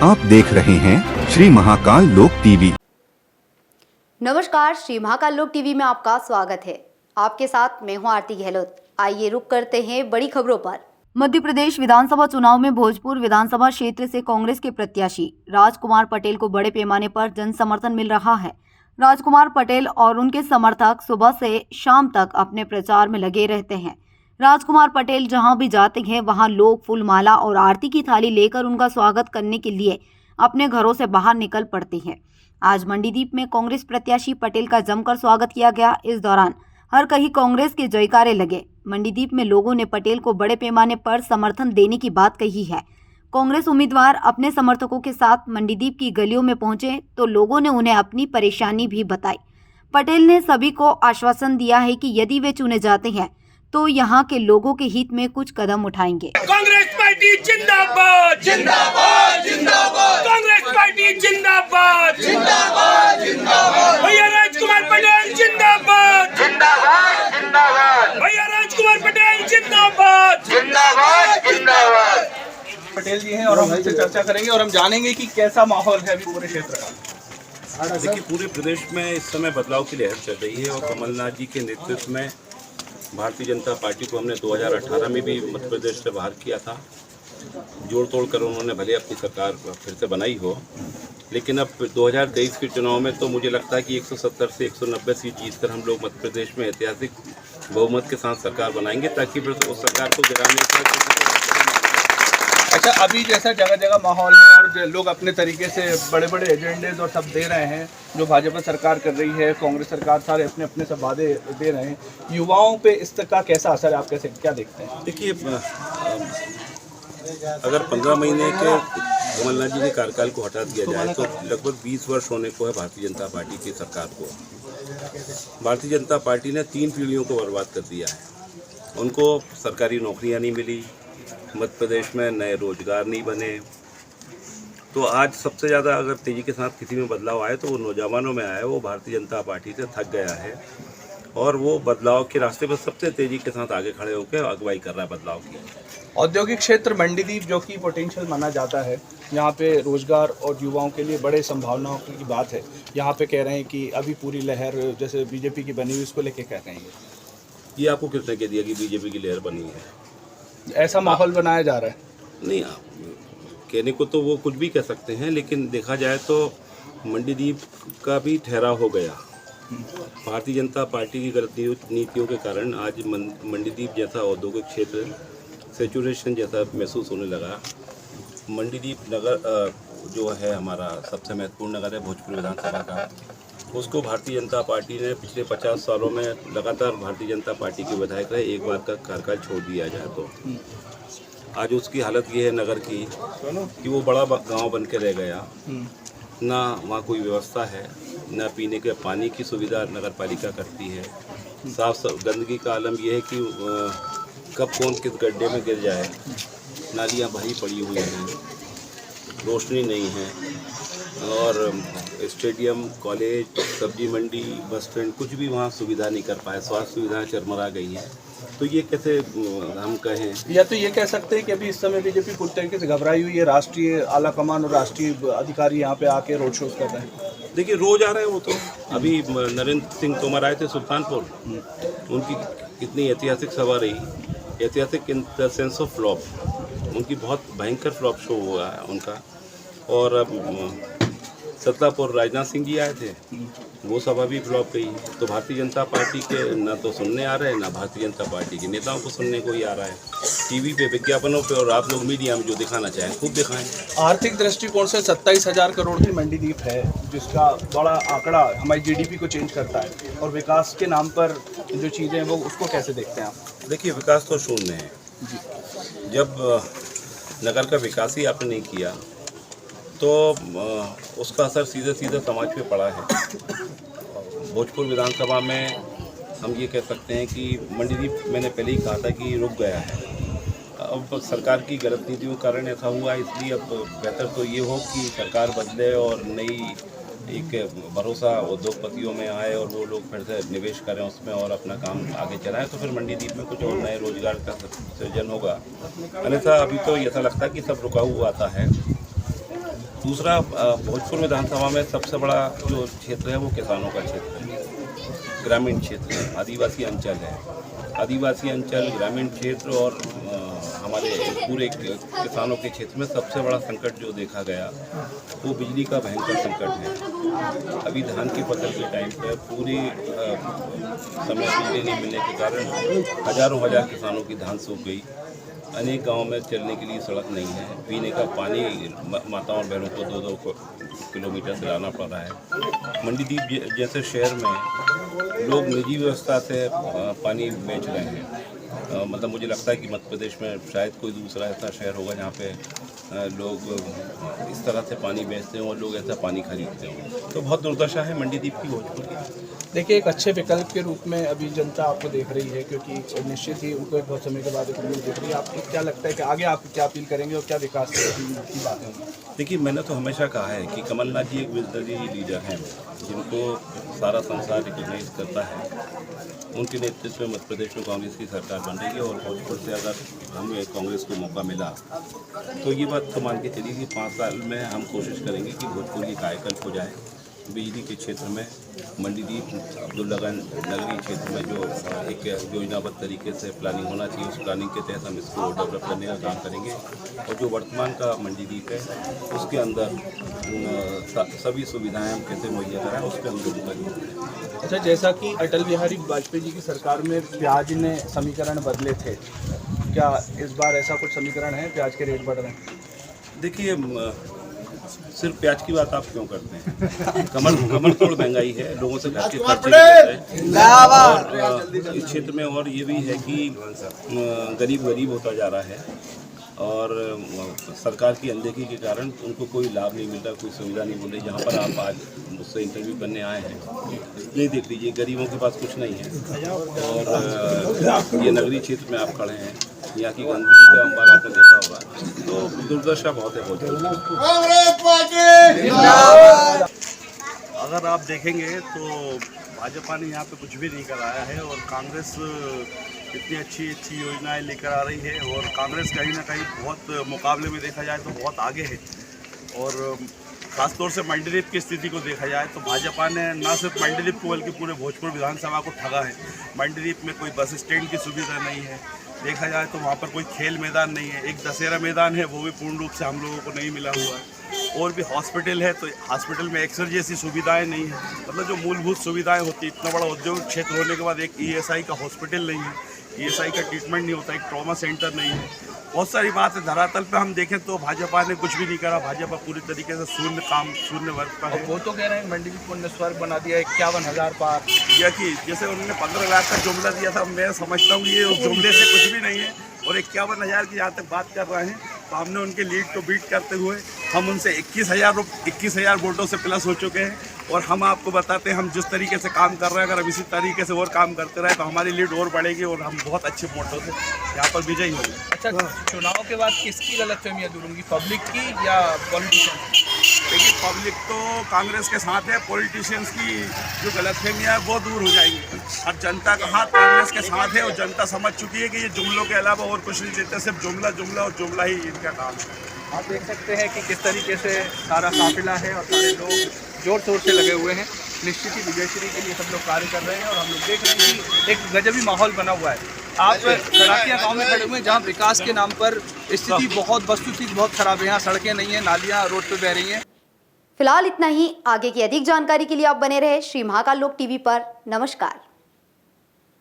आप देख रहे हैं श्री महाकाल लोक टीवी। नमस्कार, श्री महाकाल लोक टीवी में आपका स्वागत है। आपके साथ मैं हूं आरती गहलोत। आइए रुक करते हैं बड़ी खबरों पर। मध्य प्रदेश विधानसभा चुनाव में भोजपुर विधानसभा क्षेत्र से कांग्रेस के प्रत्याशी राजकुमार पटेल को बड़े पैमाने पर जन समर्थन मिल रहा है। राजकुमार पटेल और उनके समर्थक सुबह से शाम तक अपने प्रचार में लगे रहते हैं। राजकुमार पटेल जहां भी जाते हैं वहां लोग फूल माला और आरती की थाली लेकर उनका स्वागत करने के लिए अपने घरों से बाहर निकल पड़ते हैं। आज मंडीदीप में कांग्रेस प्रत्याशी पटेल का जमकर स्वागत किया गया। इस दौरान हर कहीं कांग्रेस के जयकारे लगे। मंडीदीप में लोगों ने पटेल को बड़े पैमाने पर समर्थन देने की बात कही है। कांग्रेस उम्मीदवार अपने समर्थकों के साथ मंडीदीप की गलियों में पहुंचे तो लोगों ने उन्हें अपनी परेशानी भी बताई। पटेल ने सभी को आश्वासन दिया है कि यदि वे चुने जाते हैं तो यहाँ के लोगों के हित में कुछ कदम उठाएंगे। कांग्रेस पार्टी जिंदाबाद जिंदाबाद जिंदाबाद, कांग्रेस पार्टी जिंदाबाद जिंदाबाद जिंदाबाद, भैया राजकुमार पटेल जिंदाबाद जिंदाबाद जिंदाबाद, भैया राजकुमार पटेल जिंदाबाद जिंदाबाद जिंदाबाद। पटेल जी हैं और हम उनसे चर्चा करेंगे और हम जानेंगे कि कैसा माहौल है अभी पूरे क्षेत्र का। देखिए, पूरे प्रदेश में इस समय बदलाव की लहर चल रही है और कमलनाथ जी के नेतृत्व में भारतीय जनता पार्टी को हमने 2018 में भी मध्य प्रदेश से बाहर किया था। जोड़ तोड़ कर उन्होंने भले अपनी सरकार फिर से बनाई हो, लेकिन अब 2023 के चुनाव में तो मुझे लगता है कि 170 से 190 सीट जीतकर हम लोग मध्य प्रदेश में ऐतिहासिक बहुमत के साथ सरकार बनाएंगे, ताकि फिर उस सरकार को गिराने का। अच्छा, अभी जैसा जगह जगह माहौल है और लोग अपने तरीके से बड़े बड़े एजेंडे और सब दे रहे हैं, जो भाजपा सरकार कर रही है, कांग्रेस सरकार सारे अपने अपने सब वादे दे रहे हैं, युवाओं पे इसका कैसा असर है, आप कैसे क्या देखते हैं? देखिए, अगर 15 महीने के कमलनाथ जी के कार्यकाल को हटा दिया जाए तो लगभग 20 वर्ष होने को है भारतीय जनता पार्टी की सरकार को। भारतीय जनता पार्टी ने 3 पीढ़ियों को बर्बाद कर दिया है। उनको सरकारी नौकरियां नहीं मिली, मध्य प्रदेश में नए रोजगार नहीं बने। तो आज सबसे ज़्यादा अगर तेज़ी के साथ किसी में बदलाव आए तो वो नौजवानों में आया है। वो भारतीय जनता पार्टी से थक गया है और वो बदलाव के रास्ते पर सबसे तेज़ी के साथ आगे खड़े होकर अगुवाई कर रहा है बदलाव की। औद्योगिक क्षेत्र मंडीदीप जो कि पोटेंशियल माना जाता है, यहाँ पे रोजगार और युवाओं के लिए बड़े संभावनाओं की बात है। यहाँ पे कह रहे हैं कि अभी पूरी लहर जैसे बीजेपी की बनी हुई, उसको लेके कह रहे हैं। ये आपको किसने कह दिया कि बीजेपी की लहर बनी है? ऐसा माहौल बनाया जा रहा है। नहीं, कहने को तो वो कुछ भी कह सकते हैं, लेकिन देखा जाए तो मंडीदीप का भी ठहराव हो गया। भारतीय जनता पार्टी की गलत नीतियों के कारण आज मंडीदीप जैसा औद्योगिक क्षेत्र सेचुरेशन जैसा महसूस होने लगा। मंडीदीप नगर जो है हमारा सबसे महत्वपूर्ण नगर है भोजपुर विधानसभा का, उसको भारतीय जनता पार्टी ने पिछले 50 सालों में लगातार भारतीय जनता पार्टी के विधायक रहे, एक बार का कार्यकाल छोड़ दिया जाए तो आज उसकी हालत ये है नगर की कि वो बड़ा गांव बन के रह गया। ना वहाँ कोई व्यवस्था है, ना पीने के पानी की सुविधा नगर पालिका करती है। साफ गंदगी का आलम यह है कि कब कौन किस गड्ढे में गिर जाए। नालियाँ भरी पड़ी हुई हैं, रोशनी नहीं है और स्टेडियम, कॉलेज, सब्जी मंडी, बस स्टैंड कुछ भी वहाँ सुविधा नहीं कर पाए। स्वास्थ्य सुविधाएं चरमरा गई हैं। तो ये कैसे हम कहें, या तो ये कह सकते हैं कि अभी इस समय बीजेपी पूरी तरीके से घबराई हुई है। राष्ट्रीय आला कमान और राष्ट्रीय अधिकारी यहाँ पे आके रोड शोज कर रहे हैं। देखिए, रोज आ रहे हैं वो तो। अभी नरेंद्र सिंह तोमर आए थे सुल्तानपुर, उनकी कितनी ऐतिहासिक सभा रही, ऐतिहासिक in the sense of flop. उनकी बहुत भयंकर फ्लॉप शो हुआ है उनका। और सत्तापुर राजनाथ सिंह जी आए थे, वो सभा भी फ्लॉप गई। तो भारतीय जनता पार्टी के ना तो सुनने आ रहे हैं, ना भारतीय जनता पार्टी के नेताओं को सुनने को ही आ रहा है। टीवी पे, विज्ञापनों पे, और आप लोग मीडिया में जो दिखाना चाहें खूब दिखाएं। आर्थिक दृष्टिकोण से 27,000 करोड़ की मंडीदीप है, जिसका बड़ा आंकड़ा हमारी जीडीपी को चेंज करता है। और विकास के नाम पर जो चीज़ें हैं वो उसको कैसे देखते हैं आप? देखिए, विकास तो शून्य है। जब नगर का विकास ही आपने नहीं किया तो उसका असर सीधे सीधे समाज पे पड़ा है। भोजपुर विधानसभा में हम ये कह सकते हैं कि मंडीदीप, मैंने पहले ही कहा था कि रुक गया है। अब सरकार की गलत नीतियों के कारण ऐसा हुआ, इसलिए अब बेहतर तो ये हो कि सरकार बदले और नई एक भरोसा उद्योगपतियों में आए और वो लोग फिर से निवेश करें उसमें और अपना काम आगे चलाएं, तो फिर मंडीदीप में कुछ और नए रोजगार का सृजन होगा। अन्यथा अभी तो ऐसा लगता है कि सब रुका हुआ आता है। दूसरा भोजपुर विधानसभा में सबसे बड़ा जो क्षेत्र है वो किसानों का क्षेत्र है, ग्रामीण क्षेत्र है, आदिवासी अंचल है। आदिवासी अंचल, ग्रामीण क्षेत्र और हमारे पूरे किसानों के क्षेत्र में सबसे बड़ा संकट जो देखा गया वो बिजली का भयंकर संकट है। अभी धान की फसल के टाइम पर पूरी समय बिजली नहीं मिलने के कारण हजारों किसानों की धान सूख गई। अनेक गांवों में चलने के लिए सड़क नहीं है, पीने का पानी माताओं और बहनों को 2-2 किलोमीटर से लाना पड़ रहा है। मंडीदीप जैसे शहर में लोग निजी व्यवस्था से पानी बेच रहे हैं। मतलब मुझे लगता है कि मध्य प्रदेश में शायद कोई दूसरा ऐसा शहर होगा जहाँ पे लोग इस तरह से पानी बेचते हों और लोग ऐसा पानी खरीदते हों। तो बहुत दुर्दशा है मंडीदीप की, भोजपुर की। देखिए, एक अच्छे विकल्प के रूप में अभी जनता आपको देख रही है, क्योंकि निश्चित ही उनको बहुत समय के बाद एक उम्मीद दिख रही है। आपको क्या लगता है कि आगे आप क्या अपील करेंगे और क्या विकास की बात है? देखिए, मैंने तो हमेशा कहा है कि कमलनाथ जी एक विजनरी लीडर हैं जिनको सारा संसार रिकॉग्नाइज करता है। उनके नेतृत्व में मध्य प्रदेश में कांग्रेस की सरकार बन रही है और भोजपुर से अगर हमें कांग्रेस को मौका मिला तो ये बात तो मान के चलिए कि 5 साल में हम कोशिश करेंगे कि भोजपुर की कायाकल्प हो जाए। बिजली के क्षेत्र में मंडीदीप अब्दुल्लागंज नगरीय क्षेत्र में जो एक योजनाबद्ध तरीके से प्लानिंग होना चाहिए, उस प्लानिंग के तहत हम इसको डेवलप करने का काम करेंगे। और जो वर्तमान का मंडीदीप है उसके अंदर सभी सुविधाएं हम कैसे मुहैया कराएं उस पर हम लोग करेंगे। अच्छा, जैसा कि अटल बिहारी वाजपेयी जी की सरकार में प्याज ने समीकरण बदले थे, क्या इस बार ऐसा कुछ समीकरण है? प्याज के रेट बढ़ रहे हैं। देखिए, सिर्फ प्याज की बात आप क्यों करते हैं? कमर तोड़ महंगाई है, लोगों से घर के खर्चे नहीं करते। और इस क्षेत्र में और ये भी है कि गरीब होता जा रहा है और सरकार की अनदेखी के कारण उनको कोई लाभ नहीं मिल रहा, कोई सुविधा नहीं मिल रही। जहाँ पर आप आज मुझसे इंटरव्यू करने आए हैं, नहीं देख लीजिए, गरीबों के पास कुछ नहीं है। और ये नगरीय क्षेत्र में आप खड़े हैं, यहाँ की गंदगी का अंबार आपने देखा होगा, तो दुर्दशा बहुत है भोजपुर। अगर आप देखेंगे तो भाजपा ने यहाँ पे कुछ भी नहीं कराया है और कांग्रेस इतनी अच्छी योजनाएं लेकर आ रही है और कांग्रेस कहीं ना कहीं बहुत मुकाबले में देखा जाए तो बहुत आगे है। और खासतौर से मंडीदीप की स्थिति को देखा जाए तो भाजपा ने न सिर्फ मंडीदीप को बल्कि पूरे भोजपुर विधानसभा को ठगा है। मंडीदीप में कोई बस स्टैंड की सुविधा नहीं है, देखा जाए तो वहाँ पर कोई खेल मैदान नहीं है। एक दशहरा मैदान है, वो भी पूर्ण रूप से हम लोगों को नहीं मिला हुआ है। और भी हॉस्पिटल है तो हॉस्पिटल में एक्सरे जैसी सुविधाएं नहीं है। मतलब जो मूलभूत सुविधाएं होती, इतना बड़ा औद्योगिक क्षेत्र होने के बाद एक ईएसआई का हॉस्पिटल नहीं है, ईएसआई का ट्रीटमेंट नहीं होता, एक ट्रॉमा सेंटर नहीं है। बहुत सारी बात है। धरातल पे हम देखें तो भाजपा ने कुछ भी नहीं करा। भाजपा पूरी तरीके से शून्य वर्ग का है। वो तो कह रहे हैं मंडीदीप को ने स्वर्ग बना दिया, 51,000 पार। या कि जैसे उन्होंने 15 लाख का जुमला दिया था, मैं समझता हूँ ये उस जुमले से कुछ भी नहीं है। और 51,000 की जहाँ तक बात कर रहे हैं तो हमने उनके लीड को बीट करते हुए हम उनसे 21,000 वोटों से प्लस हो चुके हैं। और हम आपको बताते हैं हम जिस तरीके से काम कर रहे हैं, अगर हम इसी तरीके से और काम करते रहे तो हमारी लीड और बढ़ेगी और हम बहुत अच्छे वोटों से यहाँ पर विजयी होंगे। अच्छा, चुनाव के बाद किसकी गलतफहमियां दूर होंगी, पब्लिक की या पॉलिटिशियंस? देखिए, पब्लिक तो कांग्रेस के साथ है, पॉलिटिशियंस की जो गलतफहमियां है वो दूर हो जाएंगी। और जनता का हाथ कांग्रेस के साथ है और जनता समझ चुकी है कि ये जुमलों के अलावा और कुछ नहीं देते, सिर्फ जुमला और जुमला ही इनका काम है। आप देख सकते हैं कि किस तरीके से सारा काफिला है और सारे लोग जोर शोर से लगे हुए हैं। निश्चित ही विजयश्री के लिए सब लोग कार्य कर रहे हैं और हम लोग देख रहे हैं कि एक गजबी माहौल बना हुआ है। आप सराकिया गांव में खड़े हुए हैं जहां विकास के नाम पर स्थिति वस्तुस्थिति बहुत खराब है। यहाँ सड़कें नहीं है, नालियाँ रोड पे बह रही हैं। फिलहाल इतना ही। आगे की अधिक जानकारी के लिए आप बने रहे श्री महाकाल लोक टीवी पर। नमस्कार।